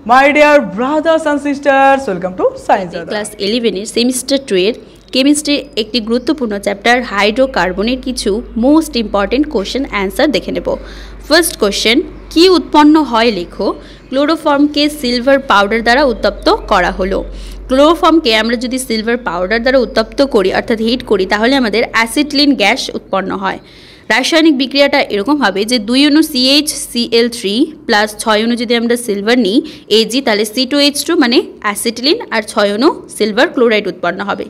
My dear brothers and sisters, welcome to Science Radar. Class 11 এর semester 2 এর কেমিস্ট্রির একটি গুরুত্বপূর্ণ চ্যাপ্টার হাইড্রোকার্বনের কিছু মোস্ট ইম্পর্টেন্ট কোশ্চেন অ্যান্সার দেখে নেব। ফার্স্ট কোশ্চেন, কি উৎপন্ন হয় লেখো। ক্লোরোফর্মকে সিলভার পাউডার দ্বারা উত্তপ্ত করা হলো। ক্লোরোফর্মকে আমরা যদি সিলভার পাউডার দ্বারা উত্তপ্ত করি অর্থাৎ হিট করি তাহলে আমাদের অ্যাসিটিলিন গ্যাস উৎপন্ন হয়। রাসায়নিক বিক্রিয়াটা এরকম হবে যে 2 অণু CH Cl3 প্লাস 6 অণু যদি আমরা সিলভার নিই Ag তাহলে C2H2 মানে অ্যাসিটিলিন আর 6 অণু সিলভার ক্লোরাইড উৎপন্ন হবে।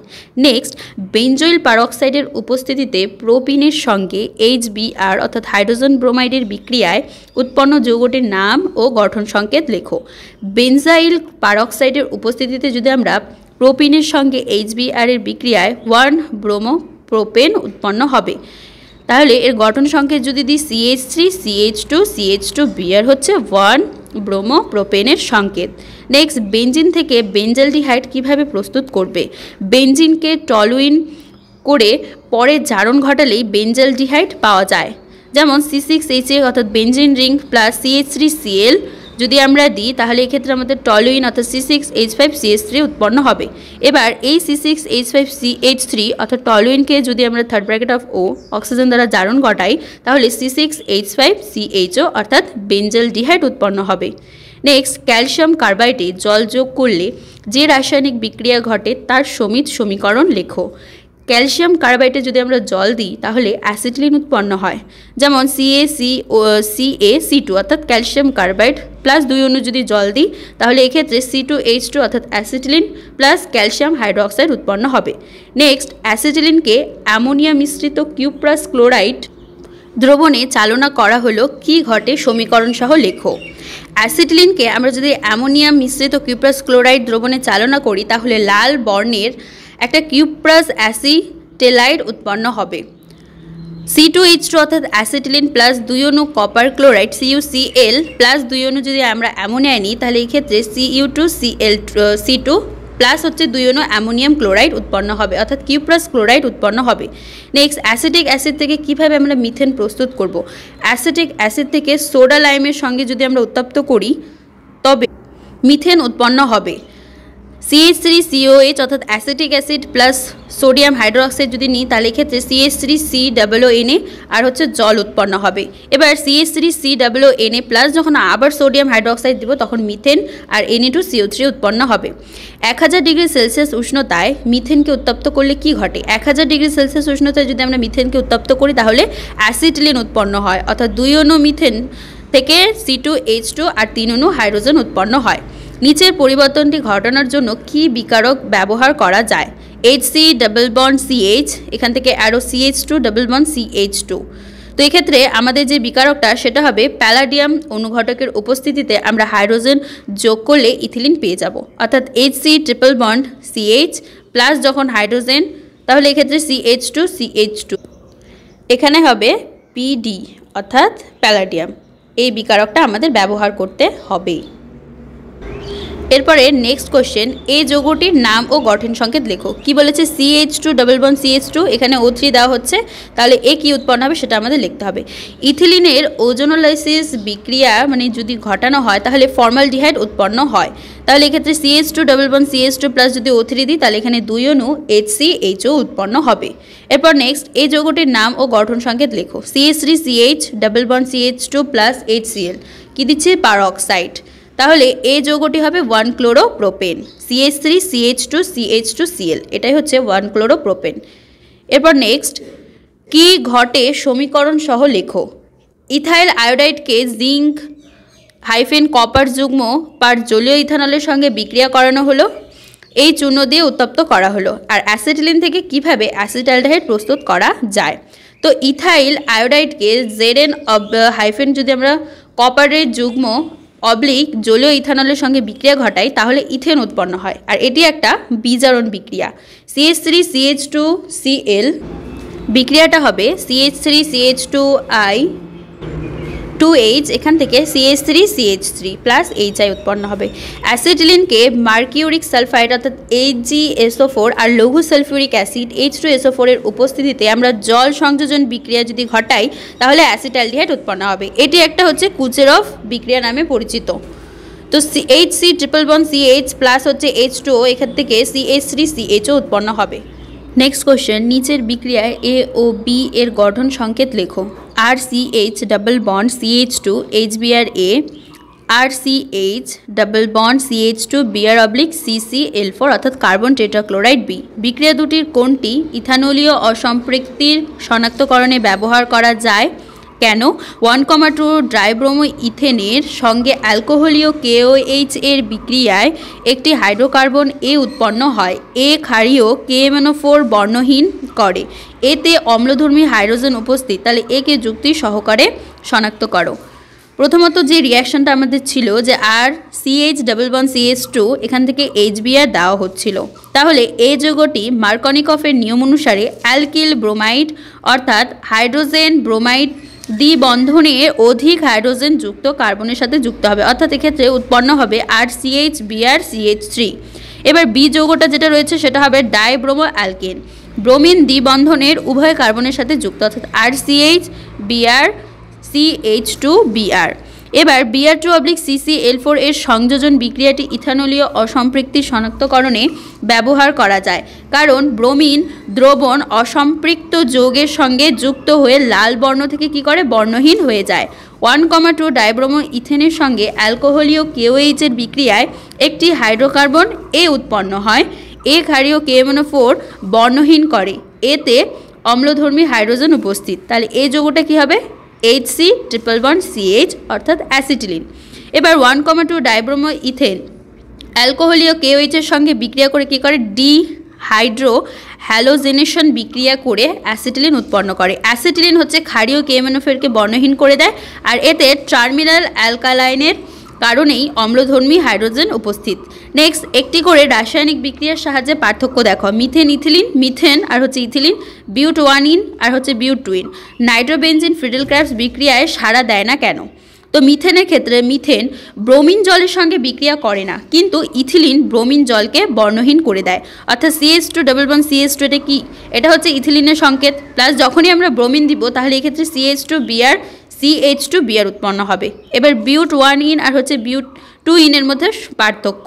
নেক্সট, বেঞ্জয়েল পারঅক্সাইডের উপস্থিতিতে প্রোপিনের সঙ্গে HBr অর্থাৎ হাইড্রোজেন ব্রোমাইডের বিক্রিয়ায় উৎপন্ন যৌগটির নাম ও গঠন সংকেত লেখো। বেঞ্জাইল পারঅক্সাইডের উপস্থিতিতে যদি আমরা প্রোপিনের সঙ্গে HBr এর বিক্রিয়ায় 1 ব্রোমো প্রোপেন উৎপন্ন হবে। তাহলে এর গঠন সংকেত যদি দিই CH3 CH2 CH2Br হচ্ছে 1 ব্রোমো প্রোপেনের সংকেত। নেক্সট, বেঞ্জিন থেকে বেঞ্জালডিহাইড কিভাবে প্রস্তুত করবে। বেঞ্জিনকে টলুইন করে পরে জারণ ঘটালেই বেঞ্জালডিহাইড পাওয়া যায়। যেমন C6H8 অর্থাৎ বেঞ্জিন রিং প্লাস CH3Cl যদি আমরা দিই তাহলে এক্ষেত্রে আমাদের টলুইন অর্থাৎ C6H5CH3 উৎপন্ন হবে। এবার এই C6H5CH3 অর্থাৎ টলুইনকে যদি আমরা third bracket of O oxygen দ্বারা জারণ ঘটাই তাহলে C6H5CHO অর্থাৎ বেঞ্জালডিহাইড উৎপন্ন হবে। নেক্সট, ক্যালসিয়াম কার্বাইডে জল যোগ করলে যে রাসায়নিক বিক্রিয়া ঘটে তার সমিত সমীকরণ লেখো। ক্যালসিয়াম কার্বাইডে যদি আমরা জল দিই তাহলে অ্যাসিটিলিন উৎপন্ন হয়। যেমন CaC2 অর্থাৎ ক্যালসিয়াম কার্বাইড প্লাস 2 অণু যদি জল দিই তাহলে এক্ষেত্রে C2H2 অর্থাৎ অ্যাসিটিলিন প্লাস ক্যালসিয়াম হাইড্রোক্সাইড উৎপন্ন হবে। নেক্সট, অ্যাসিটিলিনকে অ্যামোনিয়া মিশ্রিত কিউপ্রাস ক্লোরাইড দ্রবণে চালনা করা হলো, কি ঘটে সমীকরণ সহ লেখো। অ্যাসিটিলিনকে আমরা যদি অ্যামোনিয়া মিশ্রিত কিউপ্রাস ক্লোরাইড দ্রবণে চালনা করি তাহলে লাল বর্ণের একটা কিউপ্রাস অ্যাসিটেলাইড উৎপন্ন হবে। C2H2 অর্থাৎ অ্যাসিটিলিন প্লাস 2 অণু কপার ক্লোরাইড CuCl প্লাস 2 অণু যদি আমরা অ্যামোনিয়া নিই তাহলে এই ক্ষেত্রে Cu2Cl2 প্লাস হচ্ছে 2 অণু অ্যামোনিয়াম ক্লোরাইড উৎপন্ন হবে অর্থাৎ কিউপ্রাস ক্লোরাইড উৎপন্ন হবে। নেক্সট, অ্যাসিটিক অ্যাসিড থেকে কিভাবে আমরা মিথেন প্রস্তুত করব। অ্যাসিটিক অ্যাসিড থেকে সোডা লাইমের সঙ্গে যদি আমরা উত্তপ্ত করি তবে মিথেন উৎপন্ন হবে। CH3COH অর্থাৎ acetic acid plus sodium hydroxide যদি নিই তাহলে এক্ষেত্রে CH3COONA আর হচ্ছে জল উৎপন্ন হবে। এবার CH3COONA প্লাস যখন আবার সোডিয়াম হাইড্রোক্সাইড দেবো তখন মিথেন আর Na2CO3 উৎপন্ন হবে। 1000 ডিগ্রি সেলসিয়াস উষ্ণতায় মিথেনকে উত্তপ্ত করলে কি ঘটে। 1000 ডিগ্রি সেলসিয়াস উষ্ণতায় যদি আমরা মিথেনকে উত্তপ্ত করি তাহলে অ্যাসিটিলিন উৎপন্ন হয় অর্থাৎ 2 অণু মিথেন থেকে C2H2 আর 3 অণু হাইড্রোজেন উৎপন্ন হয়। নিচের পরিবর্তনটি ঘটানোর জন্য কি বিকারক ব্যবহার করা যায়। HC ডাবল বন্ড CH এখান থেকে আরও CH2 ডাবল বন্ড CH2। তো এক্ষেত্রে আমাদের যে বিকারকটা সেটা হবে প্যালাডিয়াম অনুঘটকের উপস্থিতিতে আমরা হাইড্রোজেন যোগ করলে ইথিলিন পেয়ে যাব অর্থাৎ HC triple bond CH plus যখন হাইড্রোজেন তাহলে এক্ষেত্রে CH2 এখানে হবে PD অর্থাৎ প্যালাডিয়াম। এই বিকারকটা আমাদের ব্যবহার করতে হবে। এরপরে নেক্সট কোশ্চেন, এই যৌগটির নাম ও গঠন সংকেত লেখো। কি বলেছে CH2 ডাবল বন্ড CH2 এখানে O3 দেওয়া হচ্ছে তাহলে এ কি উৎপন্ন হবে সেটা আমাদের লিখতে হবে। ইথিলিনের ওজোনোলাইসিস বিক্রিয়া মানে যদি ঘটানো হয় তাহলে ফর্মালডিহাইড উৎপন্ন হয়। তাহলে এক্ষেত্রে CH2 double bond CH2 plus যদি O3 দিই তাহলে এখানে 2 অণু HCHO উৎপন্ন হবে। এরপর নেক্সট, এই যৌগটির নাম ও গঠন সংকেত লেখো। CH3CH double bond CH2 plus HCl কি দিচ্ছে পারঅক্সাইড। তাহলে এই যৌগটি হবে 1 ক্লোরোপ্রোপেন CH3CH2CH2Cl এটাই হচ্ছে 1 ক্লোরোপ্রোপেন। এরপর নেক্সট, কি ঘটে সমীকরণ সহ লেখো। ইথাইল আয়োডাইডকে জিঙ্ক হাইফেন কপার যুগ্ম পার জলীয় ইথানলের সঙ্গে বিক্রিয়া করানো হলো, এই চূর্ণ দিয়ে উত্তপ্ত করা হলো। আর অ্যাসিটিলিন থেকে কিভাবে অ্যাসিটালডিহাইড প্রস্তুত করা যায়। তো ইথাইল আয়োডাইডকে Zn হাইফেন যদি আমরা কপারের যুগ্ম অবলিক জলীয় ইথানলের সঙ্গে বিক্রিয়া ঘটাই তাহলে ইথেন উৎপন্ন হয় আর এটি একটা বিজারণ বিক্রিয়া। CH3CH2Cl বিক্রিয়াটা হবে CH3CH2I2H এখান থেকে CH3CH3 প্লাস HI উৎপন্ন হবে। অ্যাসিটিলিনকে মার্কিউরিক সালফাইড অর্থাৎ AgSO4 আর লঘু সালফিউরিক অ্যাসিড H2SO4 এর উপস্থিতিতে আমরা জল সংযোজন বিক্রিয়া যদি ঘটাই তাহলে অ্যাসিটালডিহাইড উৎপন্ন হবে। এটি একটা হচ্ছে কুচেরভ বিক্রিয়া নামে পরিচিত। তো HC triple bond CH plus হচ্ছে H2O, এখান থেকে CH3CHO উৎপন্ন হবে। নেক্সট কোশ্চেন, নিচের বিক্রিয়ায় A ও B এর গঠন সংকেত লেখো। RCH double bond CH2 HBrA, RCH double bond CH2 Br oblique CCl4 অর্থাৎ কার্বন টেট্রাক্লোরাইড B। বিক্রিয়া দুটির কোনটি ইথানলীয় অসম্পৃক্তির শনাক্তকরণে ব্যবহার করা যায়? কেন? 1,2 ডাইব্রোমো ইথেনের সঙ্গে অ্যালকোহলীয় KOH এর বিক্রিয়ায় একটি হাইড্রোকার্বন A উৎপন্ন হয়। A ক্ষারীয় KMnO4 বর্ণহীন করে। এতে অম্লধর্মী হাইড্রোজেন উপস্থিত, তাহলে একে যুক্তি সহকারে শনাক্ত করো। প্রথমত যে রিয়াকশনটা আমাদের ছিল যে RCH ডাবল বন্ড CH2 এখান থেকে HBr দেওয়া হচ্ছিল, তাহলে এই যৌগটি মার্কনিকফের নিয়ম অনুসারে অ্যালকিল ব্রোমাইড অর্থাৎ হাইড্রোজেন ব্রোমাইড দ্বিবন্ধনে অধিক হাইড্রোজেন যুক্ত কার্বনের সাথে যুক্ত হবে, অর্থাৎ এক্ষেত্রে উৎপন্ন হবে RCH Br CH3। এবার বি যৌগটা যেটা রয়েছে সেটা হবে ডাইব্রোমো অ্যালকেন, ব্রোমিন দ্বিবন্ধনের উভয় কার্বনের সাথে যুক্ত, অর্থাৎ RCH Br CH2 Br। এবার Br2 অবলিক CCl4 এর সংযোজন বিক্রিয়াটি ইথানলীয় অসম্পৃক্তি শনাক্তকরণে ব্যবহার করা যায়, কারণ ব্রোমিন দ্রবণ অসম্পৃক্ত যৌগের সঙ্গে যুক্ত হয়ে লাল বর্ণ থেকে কি করে বর্ণহীন হয়ে যায়। 1,2 ডাইব্রোমো ইথেনের সঙ্গে অ্যালকোহলীয় KOH এর বিক্রিয়ায় একটি হাইড্রোকার্বন A উৎপন্ন হয়। A ক্ষারীয় KMnO4 বর্ণহীন করে, এতে অম্লধর্মী হাইড্রোজেন উপস্থিত, তাহলে এই যৌগটা কি হবে HC ট্রিপল বন্ড CH অর্থাৎ অ্যাসিটিলিন। এবার 1,2 ডাইব্রোমো ইথেন অ্যালকোহলীয় KOH এর সঙ্গে বিক্রিয়া করে কি করে ডিহাইড্রো হ্যালোজেনেশন বিক্রিয়া করে অ্যাসিটিলিন উৎপন্ন করে। অ্যাসিটিলিন হচ্ছে ক্ষারীয় KMnO4কে বর্ণহীন করে দেয়, আর এতে টার্মিনাল অ্যালকালাইনের কারণেই অম্লধর্মী হাইড্রোজেন উপস্থিত। নেক্সট, একটি করে রাসায়নিক বিক্রিয়ার সাহায্যে পার্থক্য দেখো। মিথেন ইথিলিন, মিথেন আর হচ্ছে ইথিলিন, বিউট-1ইন আর হচ্ছে বিউট-2ইন। নাইট্রোবেনজিন ফ্রিডেল ক্র্যাবস বিক্রিয়ায় সাড়া দেয় না কেন? তো মিথেনের ক্ষেত্রে মিথেন ব্রোমিন জলের সঙ্গে বিক্রিয়া করে না, কিন্তু ইথিলিন ব্রোমিন জলকে বর্ণহীন করে দেয়, অর্থাৎ CH2 ডাবল বন্ড CH2 এটা কি? এটা হচ্ছে ইথিলিনের সংকেত, প্লাস যখনই আমরা ব্রোমিন দিব তাহলে এক্ষেত্রে CH2 Br CH2 Br উৎপন্ন হবে। এবার বিউট-1ইন আর হচ্ছে বিউট-2ইন এর মধ্যে পার্থক্য।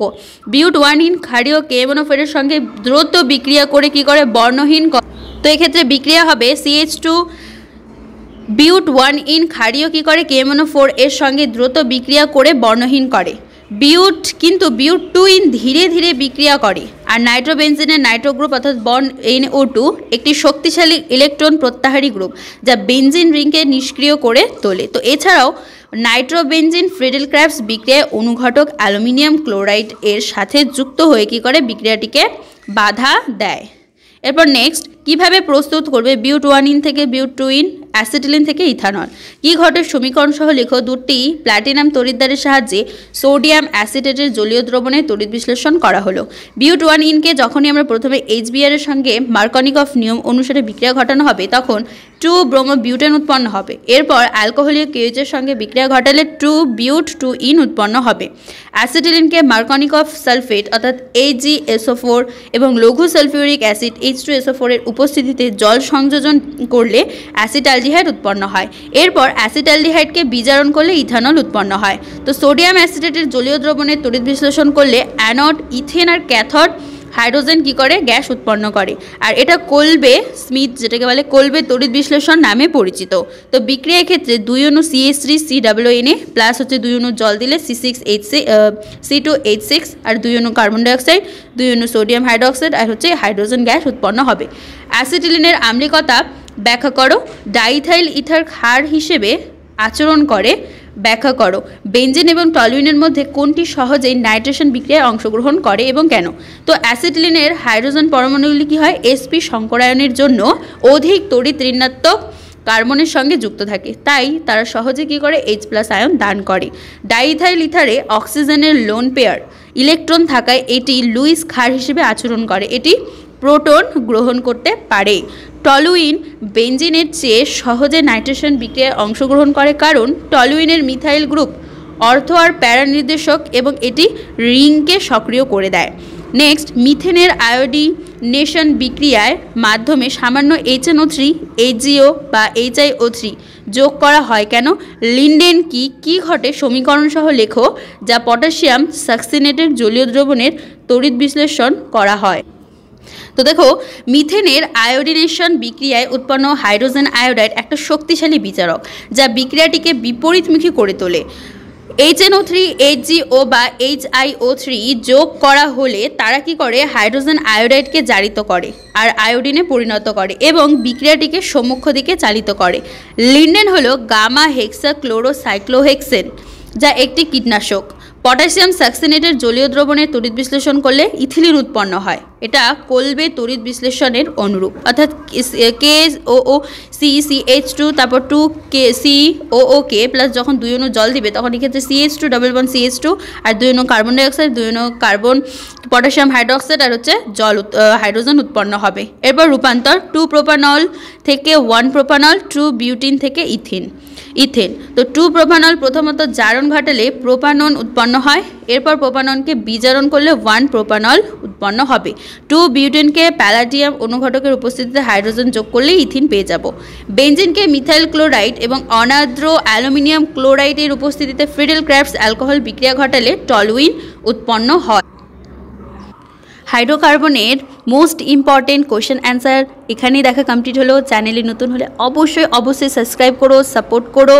বিউট-1ইন ক্ষারীয় KMnO4 এর সঙ্গে দ্রুত বিক্রিয়া করে কি করে বর্ণহীন, তো এক্ষেত্রে বিক্রিয়া হবে CH2 বিউট-1ইন ক্ষারীয় কি করে KMnO4 এর সঙ্গে দ্রুত বিক্রিয়া করে বর্ণহীন করে। কিন্তু বিউট-2ইন ধীরে ধীরে বিক্রিয়া করে। আর নাইট্রোবেনজিনের নাইট্রো গ্রুপ অর্থাৎ বন্ড NO2 একটি শক্তিশালী ইলেকট্রন প্রত্যাহারী গ্রুপ, যা বেনজিন রিংকে নিষ্ক্রিয় করে তোলে। তো এছাড়াও নাইট্রোবেনজিন ফ্রিডেল ক্র্যাবস বিক্রিয়ায় অনুঘটক অ্যালুমিনিয়াম ক্লোরাইড এর সাথে যুক্ত হয়ে কি করে বিক্রিয়াটিকে বাধা দেয়। এরপর নেক্সট, কিভাবে প্রস্তুত করবে বিউট-1ইন থেকে বিউট-2ইন, অ্যাসিটিলিন থেকে ইথানল? কি ঘটে সমীকরণ সহ লেখো। দুটি প্ল্যাটিনাম তড়িৎদ্বারের সাহায্যে সোডিয়াম অ্যাসিটেটের জলীয় দ্রবণে তড়িৎ বিশ্লেষণ করা হলো। বিউট-1ইনকে যখনই আমরা প্রথমে HBr এর সঙ্গে মার্কনিকফ নিয়ম অনুসারে বিক্রিয়া ঘটানো হবে তখন 2 ব্রোমো বিউটেন উৎপন্ন হবে। এরপর অ্যালকোহলীয় KOH এর সঙ্গে বিক্রিয়া ঘটালে 2 বিউট-2ইন উৎপন্ন হবে। অ্যাসিটিলিনকে মার্কনিকফ সালফেট অর্থাৎ AgSO4 এবং লঘু সালফিউরিক অ্যাসিড H2SO4 এর উপস্থিতিতে জল সংযোজন করলে অ্যাসিটালডিহাইড উৎপন্ন হয়। এরপর অ্যাসিটালডিহাইডকে বিজারণ করলে ইথানল উৎপন্ন হয়। তো সোডিয়াম অ্যাসিটেটের জলীয় দ্রবণের তড়িৎ বিশ্লেষণ করলে অ্যানোড ইথেন আর ক্যাথোড হাইড্রোজেন কি করে গ্যাস উৎপন্ন করে, আর এটা কোলবে স্মিথ যেটাকে বলে কোলবে তড়িৎ বিশ্লেষণ নামে পরিচিত। তো বিক্রিয়ার ক্ষেত্রে 2 অণু CH3COONA প্লাস হচ্ছে 2 অণু জল দিলে C2H6 আর 2 অণু কার্বন ডাইঅক্সাইড, 2 অণু সোডিয়াম হাইড্রোক্সাইড আর হচ্ছে হাইড্রোজেন গ্যাস উৎপন্ন হবে। অ্যাসিটিলিনের আম্লিকতা ব্যাখ্যা করো। ডাইথাইল ইথার ক্ষার হিসেবে আচরণ করে, ব্যাখ্যা করো। বেনজিন এবং টলুইনের মধ্যে কোনটি সহজেই নাইট্রেশন বিক্রিয়ায় অংশগ্রহণ করে এবং কেন? তো অ্যাসিটিলিনের হাইড্রোজেন পরমাণুগুলি কি হয় sp সংকরায়নের জন্য অধিক তড়িৎ ঋণাত্মক কার্বনের সঙ্গে যুক্ত থাকে, তাই তারা সহজে কি করে H+ আয়ন দান করে। ডাইথাইল ইথারে অক্সিজেনের লোন পেয়ার ইলেকট্রন থাকায় এটি লুইস ক্ষার হিসেবে আচরণ করে, এটি প্রোটন গ্রহণ করতে পারে। টলুইন বেনজিনের চেয়ে সহজে নাইট্রেশন বিক্রিয়ায় অংশগ্রহণ করে কারণ টলুইনের মিথাইল গ্রুপ অর্থ আর প্যারা নির্দেশক এবং এটি রিংকে সক্রিয় করে দেয়। নেক্সট, মিথেনের আয়োডিনেশন বিক্রিয়ার মাধ্যমে সামান্য HNO3 HgO বা HiO3 যোগ করা হয় কেন? লিন্ডেন কি ঘটে সমীকরণ সহ লেখো যা পটাশিয়াম সাকসিনেটের জলীয় দ্রবণের তড়িৎ বিশ্লেষণ করা হয়। তো দেখো, মিথেনের আয়োডিনেশন বিক্রিয়ায় উৎপন্ন হাইড্রোজেন আয়োডাইড একটা শক্তিশালী বিচারক যা বিক্রিয়াটিকে বিপরীতমুখী করে তোলে। HNO3 HgO বা HiO3 যোগ করা হলে তারা কি করে? হাইড্রোজেন আয়োডাইডকে জারিত করে আর আয়োডিনে পরিণত করে এবং বিক্রিয়াটিকে সম্মুখ দিকে চালিত করে। লিন্ডেন হলো গামা হেক্সাক্লোরোসাইক্লোহেক্সেন যা একটি কীটনাশক। পটাশিয়াম সাকসিনেটের জলীয় দ্রবণের তড়িৎ বিশ্লেষণ করলে ইথিলিন উৎপন্ন হয়। এটা কোলবে তড়িৎ বিশ্লেষণের অনুরূপ, অর্থাৎ KOOCCH2 তারপর 2COOK প্লাস যখন 2 অণু জল দিবে তখন এক্ষেত্রে CH2 ডবল বন্ড CH2 আর 2 অণু কার্বন ডাইঅক্সাইড, 2 অণু কার্বন পটাশিয়াম হাইড্রোক্সাইড আর হচ্ছে হাইড্রোজেন উৎপন্ন হবে। এরপর রূপান্তর 2 প্রোপানল থেকে 1 প্রোপানল, 2 বিউটিন থেকে ইথেন। তো 2 প্রোপানল প্রথমত জারণ ঘটালে প্রোপানন উৎপন্ন হয়, এরপর প্রোপাননকে বিজারণ করলে 1 প্রোপানল উৎপন্ন হবে। 2 বিউটেনকে প্যালাডিয়াম অনুঘটকের উপস্থিতিতে হাইড্রোজেন যোগ করলে ইথিন পেয়ে যাব। বেনজিনকে মিথাইল ক্লোরাইড এবং অনার্দ্র অ্যালুমিনিয়াম ক্লোরাইডের উপস্থিতিতে ফ্রিডেল ক্রাফটস অ্যালকোহল বিক্রিয়া ঘটালে টলুইন উৎপন্ন হয়। হাইড্রোকার্বনের মোস্ট ইম্পর্টেন্ট কোশ্চেন অ্যান্সার এখানেই দেখা কমপ্লিট হলো। চ্যানেলে নতুন হলে অবশ্যই সাবস্ক্রাইব করো, সাপোর্ট করো।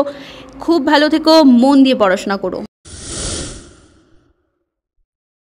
খুব ভালো থেকো, মন দিয়ে পড়াশোনা করো।